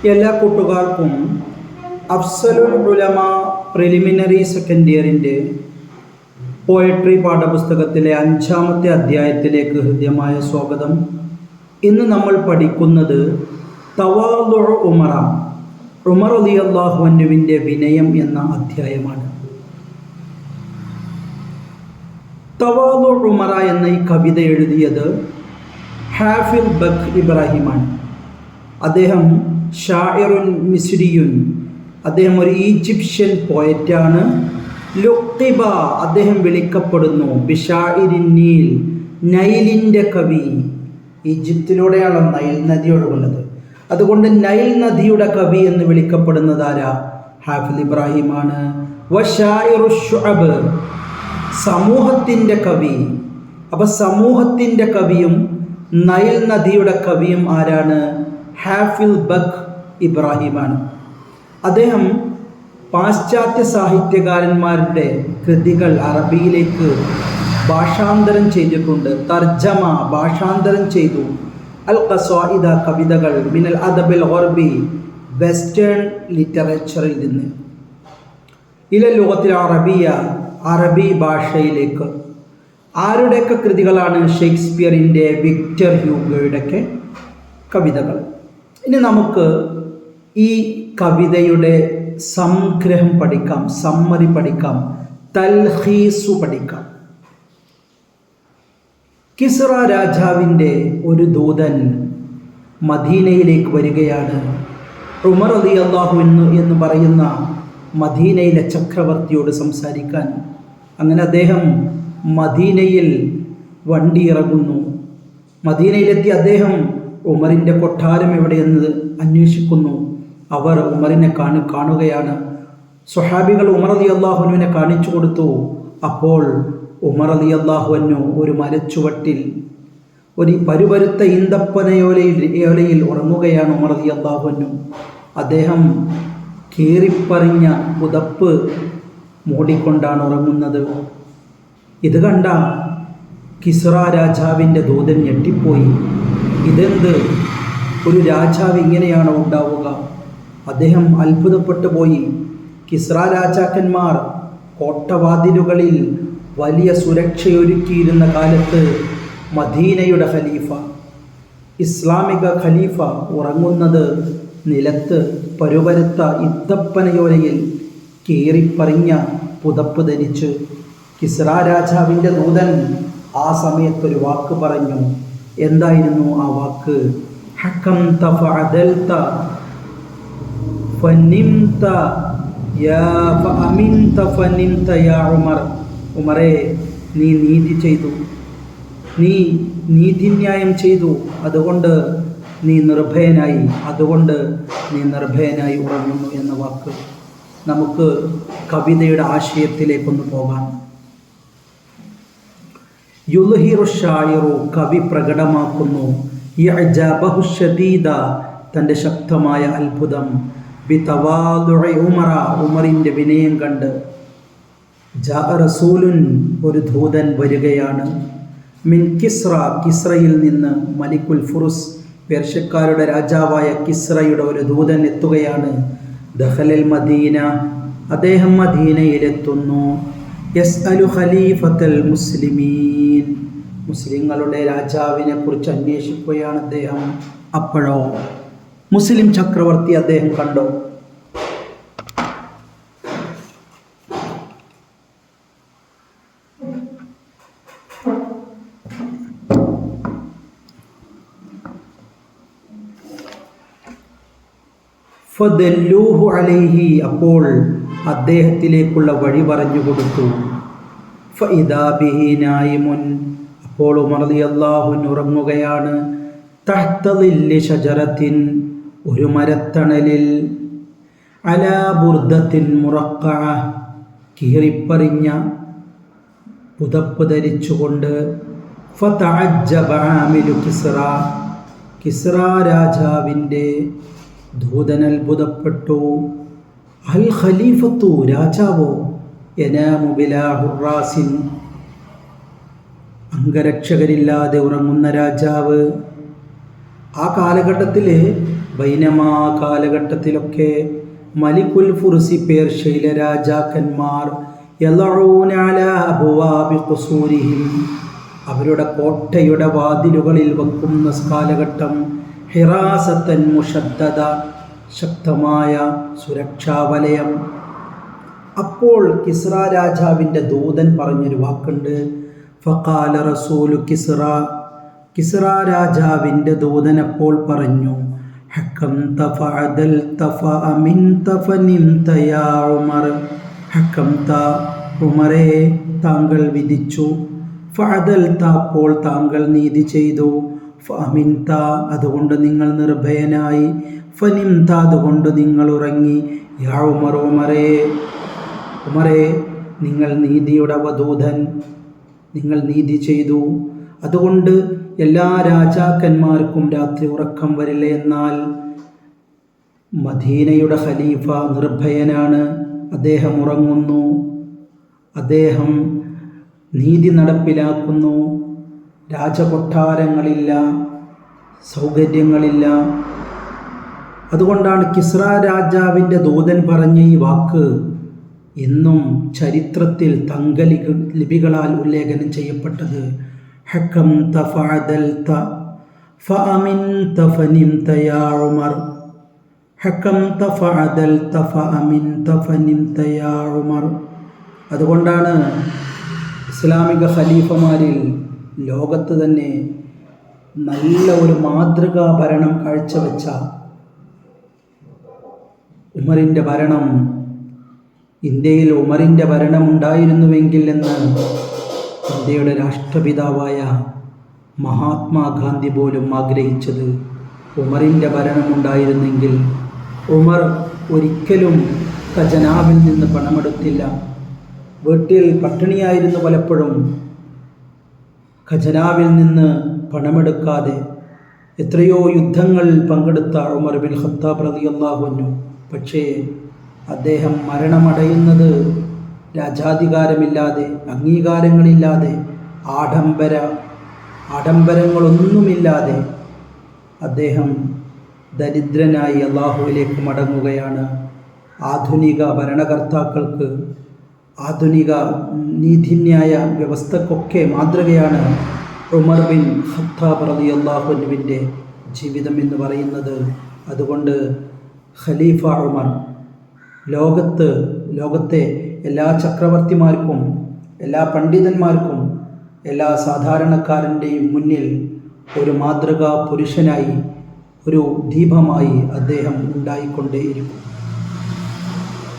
എല്ലാ കൂട്ടുകാർക്കും അഫ്സലുൽ ഉലമ preliminary second ഇയറിൻ്റെ poetry പാഠപുസ്തകത്തിലെ 5-ാമത്തെ അധ്യായത്തിലേക്ക് ഹൃദ്യമായ സ്വാഗതം. ഇന്ന് നമ്മൾ പഠിക്കുന്നത് തവാദുഉ ഉമറ, ഉമർ റളിയല്ലാഹു അൻഹുവിൻ്റെ വിനയം എന്ന അധ്യായമാണ്. തവാദുഉ ഉമറ എന്ന ഈ കവിത എഴുതിയത് ഹാഫിൽ ബഖ് ഇബ്രാഹിമാണ്. അദ്ദേഹം ഷാഇറുൻ മിസ്രിയുൻ, അദ്ദേഹം ഒരു ഈജിപ്ഷ്യൻ പോയറ്റാണ്. ലുഖിബ, അദ്ദേഹം വിളിക്കപ്പെടുന്നു ബിഷാഇരിൻ നീൽ, നൈലിൻ്റെ കവി. ഈജിപ്തിലൂടെയാണ് നൈൽ നദി ഒഴുകുന്നത്, അതുകൊണ്ട് നൈൽ നദിയുടെ കവി എന്ന് വിളിക്കപ്പെടുന്നത് ആരാ? ഹാഫിൽ ഇബ്രാഹിമാണ്. വശാഇറു ശുഅബ്, സമൂഹത്തിൻ്റെ കവി. അപ്പം സമൂഹത്തിൻ്റെ കവിയും നൈൽ നദിയുടെ കവിയും ആരാണ്? ഹാഫിൽ ബഖ് ഇബ്രാഹിമാണ്. അദ്ദേഹം പാശ്ചാത്യ സാഹിത്യകാരന്മാരുടെ കൃതികൾ അറബിയിലേക്ക് ഭാഷാന്തരം ചെയ്തിട്ടുണ്ട്. തർജമ, ഭാഷാന്തരം ചെയ്തു. അൽ ഖസ്വാഇദ, കവിതകൾ. മിനൽ അദബിൽ ഗർബി, വെസ്റ്റേൺ ലിറ്ററേച്ചറിൽ നിന്ന്. ഇല ലുഗത്തിൽ അറബിയ, അറബി ഭാഷയിലേക്ക്. ആരുടെയൊക്കെ കൃതികളാണ്? ഷേക്സ്പിയറിൻ്റെ, വിക്ടർ ഹ്യൂഗോയുടെയൊക്കെ കവിതകൾ. ഇനി നമുക്ക് ഈ കവിതയുടെ സംഗ്രഹം പഠിക്കാം, സമ്മറി പഠിക്കാം, തൽഖീസു പഠിക്കാം. കിസ്റ രാജാവിൻ്റെ ഒരു ദൂതൻ മദീനയിലേക്ക് വരികയാണ്. ഉമർ റളിയല്ലാഹു അൻഹു എന്ന് പറയുന്ന മദീനയിലെ ചക്രവർത്തിയോട് സംസാരിക്കാൻ. അങ്ങനെ അദ്ദേഹം മദീനയിൽ വണ്ടി ഇറങ്ങുന്നു. മദീനയിലെത്തി അദ്ദേഹം ഉമറിൻ്റെ കൊട്ടാരം എവിടെയെന്ന് അന്വേഷിക്കുന്നു. അവർ ഉമറിനെ കാണുകയാണ്. സ്വഹാബികൾ ഉമർ റളിയല്ലാഹു അൻഹുവിനെ കാണിച്ചു കൊടുത്തു. അപ്പോൾ ഉമർ റളിയല്ലാഹു അൻഹു ഒരു മരച്ചുവട്ടിൽ, ഒരു പരുപരുത്ത ഈന്തപ്പനയോലയിൽ ഉറങ്ങുകയാണ് ഉമർ റളിയല്ലാഹു അൻഹു. അദ്ദേഹം കീറിപ്പറിഞ്ഞ പുതപ്പ് മൂടിക്കൊണ്ടാണ് ഉറങ്ങുന്നത്. ഇത് കണ്ട കിസ്റ രാജാവിൻ്റെ ദൂതൻ ഞെട്ടിപ്പോയി. ഇതെന്ത്, ഒരു രാജാവ് ഇങ്ങനെയാണോ ഉണ്ടാവുക? അദ്ദേഹം അത്ഭുതപ്പെട്ടു പോയി. കിസ്റ രാജാക്കന്മാർ കോട്ടവാതിലുകളിൽ വലിയ സുരക്ഷയൊരുക്കിയിരുന്ന കാലത്ത് മദീനയുടെ ഖലീഫ, ഇസ്ലാമിക ഖലീഫ ഉറങ്ങുന്നത് നിലത്ത് പരുപരുത്ത ഇത്തപ്പനയോലയിൽ കീറിപ്പറിഞ്ഞ പുതപ്പ് ധരിച്ച്. കിസ്റ രാജാവിൻ്റെ ദൂതൻ ആ സമയത്തൊരു വാക്ക് പറഞ്ഞു. എന്തായിരുന്നു ആ വാക്ക്? ഹക്കംത ഫഅദൽത ഫനിംത യാ ഫഅമിൻത ഫനിംത യാ ഉമർ. ഉമറേ, നീ നീതി ചെയ്തു, നീ നീതിന്യായം ചെയ്തു, അതുകൊണ്ട് നീ നിർഭയനായി, അതുകൊണ്ട് നീ നിർഭയനായി ഉറങ്ങുന്നു എന്ന വാക്ക്. നമുക്ക് കവിതയുടെ ആശയത്തിലേക്കൊന്ന് പോകാം. യുൽഹിറു ഷായിറു, കവി പ്രകടമാക്കുന്നു. ഇഅജാബഹു ശദീദ, തൻ്റെ ശക്തമായ അത്ഭുതം. ബിതവാദുഇ ഉമറ, ഉമറിൻ്റെ വിനയം കണ്ട്. ജാഅ റസൂലുൻ, ഒരു ദൂതൻ വരികയാണ്. മിൻ കിസ്റ, കിസ്റയിൽ നിന്ന്. മലിക്കുൽ ഫുറുസ്, പേർഷ്യക്കാരുടെ രാജാവായ കിസ്റയുടെ ഒരു ദൂതൻ എത്തുകയാണ്. ദഖലൽ മദീന, അദ്ദേഹം മദീനയിലെത്തുന്നു. യസ്അലു ഖലീഫത്തൽ മുസ്ലിമീൻ, മുസ്ലിങ്ങളുടെ രാജാവിനെ കുറിച്ച് അന്വേഷിക്കുകയാണ് അദ്ദേഹം. അപ്പോഴോ മുസ്ലിം ചക്രവർത്തി അദ്ദേഹം കണ്ടു. ഫദല്ലൂഹു അലൈഹി, അപ്പോൾ അദ്ദേഹത്തിലേക്കുള്ള വഴി പറഞ്ഞു കൊടുത്തു. ഫഇദാ ബിഹി നായിമുൻ, അപ്പോൾ ഉമർ റളിയല്ലാഹു അൻഹു ഉറങ്ങുകയാണ്. തഹ്ത ളില്ലി ഷജറത്തിൻ, ഒരു മരത്തണലിൽ. അലാ ബുർദത്തിൻ മുറഖഅ, കീറിപ്പറിഞ്ഞ പുതപ്പ് ധരിച്ചുകൊണ്ട്. ഫതഅജ്ജബ ആമിലു കിസ്റ, കിസ്റ രാജാവിൻ്റെ ദൂതൻ അത്ഭുതപ്പെട്ടു. അൽ ഖലീഫത്തു, രാജാവോ? യനാമു ബിലാ ഹുറാസിൻ, അംഗരക്ഷകരില്ലാതെ ഉറങ്ങുന്ന രാജാവ്. ആ കാലഘട്ടത്തിൽ ബൈനമാ കാലഘട്ടത്തിലൊക്കെ മലിക്കുൽ ഫുർസി പേർഷ്യയിലെ രാജാക്കന്മാർ യളഊന അലാ അബ്വാബി ഖുസൂരിഹിം അവരുടെ കോട്ടയുടെ വാതിലുകളിൽ വെക്കുന്ന കാലഘട്ടം ഹിറാസത്തൻ മുഷദ്ദദ ശക്തമായ സുരക്ഷാ വലയം. അപ്പോൾ കിസ്റ രാജാവിൻ്റെ ദൂതൻ പറഞ്ഞൊരു വാക്കുണ്ട്. ഫഖാല റസൂലു കിസ്റ രാജാവിൻ്റെ ദൂതൻ അപ്പോൾ പറഞ്ഞു, ഹക്കംത ഫഅദൽത ഫഅമിൻത ഫനിംത യാ ഉമർ. ഹക്കംത ഉമറേ, താങ്കൾ വിധിച്ചു. ഫഅദൽത അപ്പോൾ താങ്കൾ നീതി ചെയ്തു. ഫഅമിൻത അതുകൊണ്ട് നിങ്ങൾ നിർഭയനായി. ഫനിംത അതുകൊണ്ട് നിങ്ങൾ ഉറങ്ങി. യാ ഉമർ ഉമറേ, നിങ്ങൾ നീതിയുടെ അവധൂതൻ, നിങ്ങൾ നീതി ചെയ്തു. അതുകൊണ്ട് എല്ലാ രാജാക്കന്മാർക്കും രാത്രി ഉറക്കം വരില്ല. എന്നാൽ മദീനയുടെ ഖലീഫ നിർഭയനാണ്, അദ്ദേഹം ഉറങ്ങുന്നു, അദ്ദേഹം നീതി നടപ്പിലാക്കുന്നു. രാജകൊട്ടാരങ്ങളില്ല, സൗകര്യങ്ങളില്ല. അതുകൊണ്ടാണ് കിസ്റ രാജാവിൻ്റെ ദൂതൻ പറഞ്ഞ ഈ വാക്ക് ഇന്നും ചരിത്രത്തിൽ ലിപികളാൽ ഉല്ലേഖനം ചെയ്യപ്പെട്ടത്. ഹക്കംത ഫഅദൽത ഫഅമിൻത ഫനിംത യാ ഉമർ. ഹക്കംത ഫഅദൽത ഫഅമിൻത ഫനിംത യാ ഉമർ. അതുകൊണ്ടാണ് ഇസ്ലാമിക ഖലീഫമാരിൽ ലോകത്ത് തന്നെ നല്ല ഒരു മാതൃകാ ഭരണം കാഴ്ചവെച്ച ഉമറിൻ്റെ ഭരണം, ഇന്ത്യയിൽ ഉമറിൻ്റെ ഭരണമുണ്ടായിരുന്നുവെങ്കിൽ എന്ന് ഇന്ത്യയുടെ രാഷ്ട്രപിതാവായ മഹാത്മാഗാന്ധി പോലും ആഗ്രഹിച്ചത്. ഉമറിൻ്റെ ഭരണമുണ്ടായിരുന്നെങ്കിൽ ഉമർ ഒരിക്കലും ഖജനാവിൽ നിന്ന് പണമെടുത്തില്ല. വീട്ടിൽ പട്ടിണിയായിരുന്നു പലപ്പോഴും. ഖജനാവിൽ നിന്ന് പണമെടുക്കാതെ എത്രയോ യുദ്ധങ്ങൾ പങ്കെടുത്ത ഉമർ ബിൻ ഖത്താബ് റളിയല്ലാഹു അൻഹു. പക്ഷേ അദ്ദേഹം മരണമടയുന്നത് രാജാധികാരമില്ലാതെ, അംഗീകാരങ്ങളില്ലാതെ, ആഡംബരങ്ങളൊന്നുമില്ലാതെ അദ്ദേഹം ദരിദ്രനായി അള്ളാഹുവിലേക്ക് മടങ്ങുകയാണ്. ആധുനിക ഭരണകർത്താക്കൾക്ക്, ആധുനിക നീതിന്യായ വ്യവസ്ഥക്കൊക്കെ മാതൃകയാണ് ഉമർ ബിൻ ഖത്താബ് റളിയല്ലാഹു അൻഹുവിൻ്റെ ജീവിതം എന്ന് പറയുന്നത്. അതുകൊണ്ട് ഖലീഫ ഉമർ ലോകത്തെ എല്ലാ ചക്രവർത്തിമാർക്കും, എല്ലാ പണ്ഡിതന്മാർക്കും, എല്ലാ സാധാരണക്കാരൻ്റെയും മുന്നിൽ ഒരു മാതൃകാ പുരുഷനായി, ഒരു ദീപമായി അദ്ദേഹം ഉണ്ടായിക്കൊണ്ടേയിരിക്കും.